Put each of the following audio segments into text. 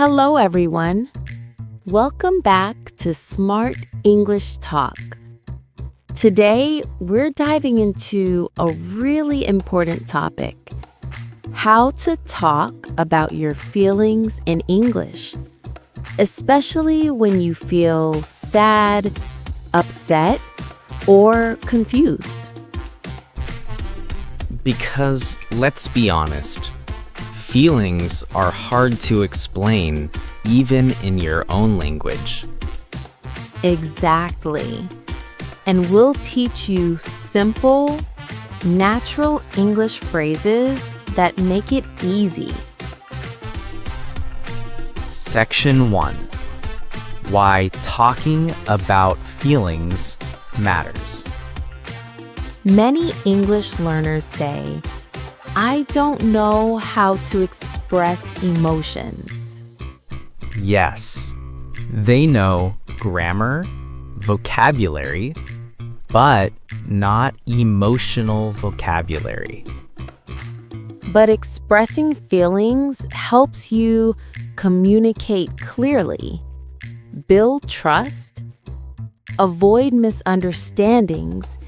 Hello, everyone. Welcome back to Smart English Talk. Today, we're diving into a really important topic: how to talk about your feelings in English, especially when you feel sad, upset, or confused. Because let's be honest, feelings are hard to explain even in your own language. Exactly. And we'll teach you simple, natural English phrases that make it easy. Section 1. Why talking about feelings matters. Many English learners say, "I don't know how to express emotions." Yes, they know grammar, vocabulary, but not emotional vocabulary. But expressing feelings helps you communicate clearly, build trust, avoid misunderstandings,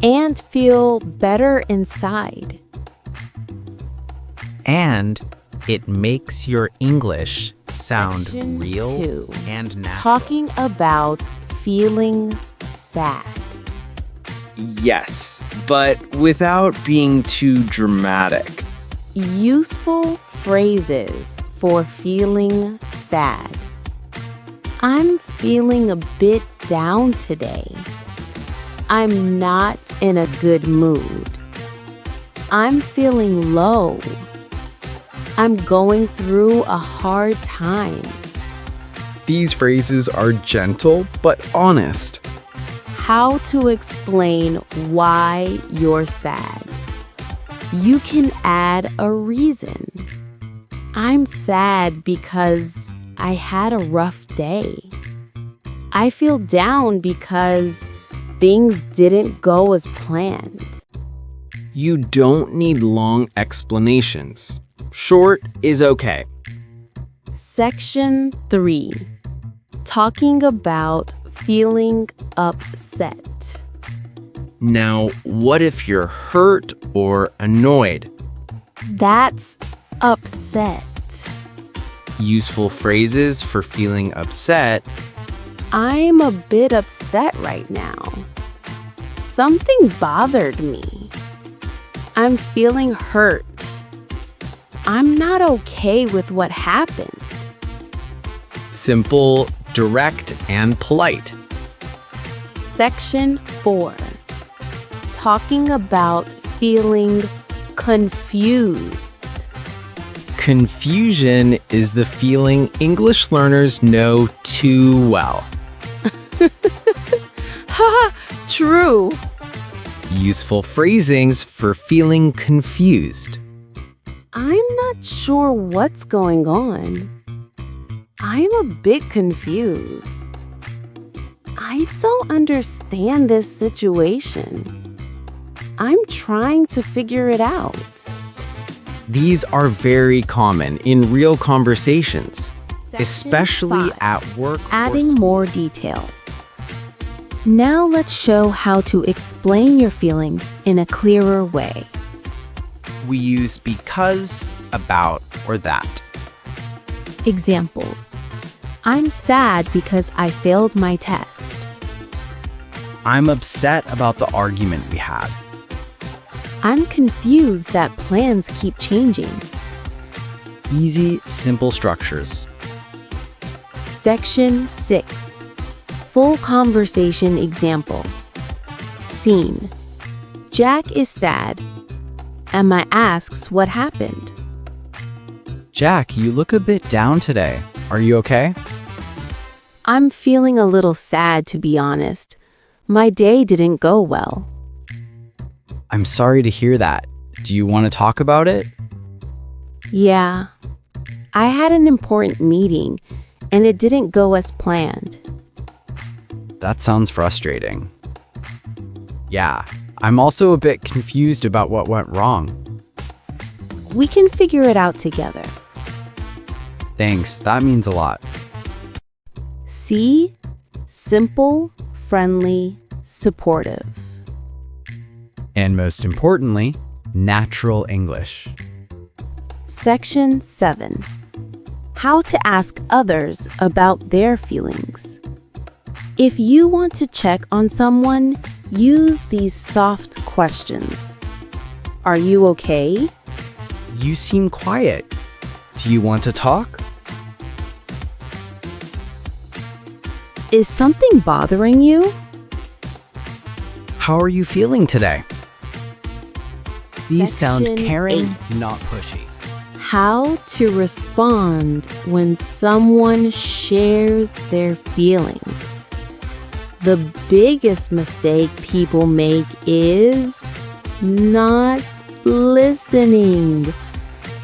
and feel better inside. And it makes your English sound Section real 2. and natural. Talking about feeling sad. Yes, but without being too dramatic. Useful phrases for feeling sad. I'm feeling a bit down today. I'm not in a good mood. I'm feeling low. I'm going through a hard time. These phrases are gentle but honest. How to explain why you're sad. You can add a reason. I'm sad because I had a rough day. I feel down because things didn't go as planned. You don't need long explanations. Short is okay. Section 3. Talking about feeling upset. Now, what if you're hurt or annoyed? That's upset. Useful phrases for feeling upset. I'm a bit upset right now. Something bothered me. I'm feeling hurt. I'm not okay with what happened. Simple, direct, and polite. Section 4. Talking about feeling confused. Confusion is the feeling English learners know too well. Haha, true. Useful phrasings for feeling confused. I'm not sure what's going on. I'm a bit confused. I don't understand this situation. I'm trying to figure it out. These are very common in real conversations, Section especially 5. at work. or Adding school. more detail. Now let's show how to explain your feelings in a clearer way. We use because, about, or that. Examples. I'm sad because I failed my test. I'm upset about the argument we had. I'm confused that plans keep changing. Easy, simple structures. Section 6. Full conversation example. Scene. Jack is sad. Emma asks what happened. Jack, you look a bit down today. Are you okay? I'm feeling a little sad, to be honest. My day didn't go well. I'm sorry to hear that. Do you want to talk about it? Yeah. I had an important meeting, and it didn't go as planned. That sounds frustrating. Yeah, I'm also a bit confused about what went wrong. We can figure it out together. Thanks, that means a lot. See? Simple, friendly, supportive. And most importantly, natural English. Section 7. How to ask others about their feelings. If you want to check on someone, use these soft questions. Are you okay? You seem quiet. Do you want to talk? Is something bothering you? How are you feeling today? These sound Section caring, 8. not pushy. How to respond when someone shares their feelings. The biggest mistake people make is not listening.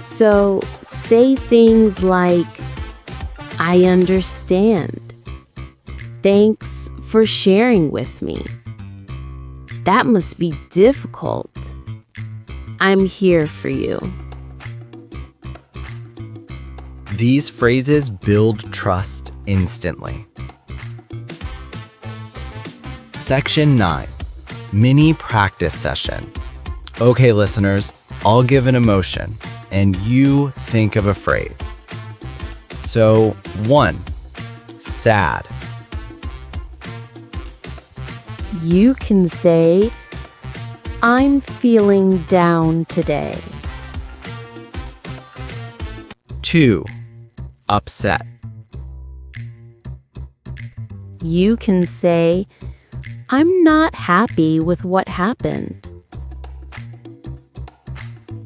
So say things like, I understand. Thanks for sharing with me. That must be difficult. I'm here for you. These phrases build trust instantly. Section 9. Mini practice session. Okay, listeners, I'll give an emotion, and you think of a phrase. So, 1. Sad. You can say, I'm feeling down today. 2. Upset. You can say, I'm not happy with what happened.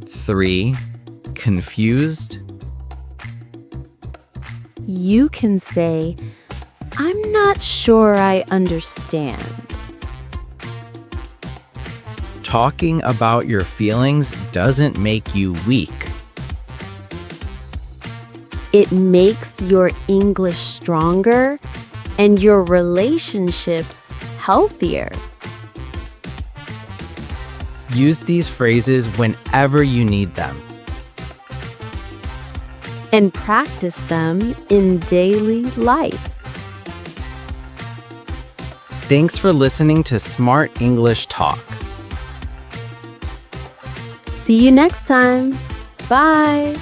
3. Confused. You can say, I'm not sure I understand. Talking about your feelings doesn't make you weak. It makes your English stronger and your relationships healthier. Use these phrases whenever you need them. And practice them in daily life. Thanks for listening to Smart English Talk. See you next time. Bye.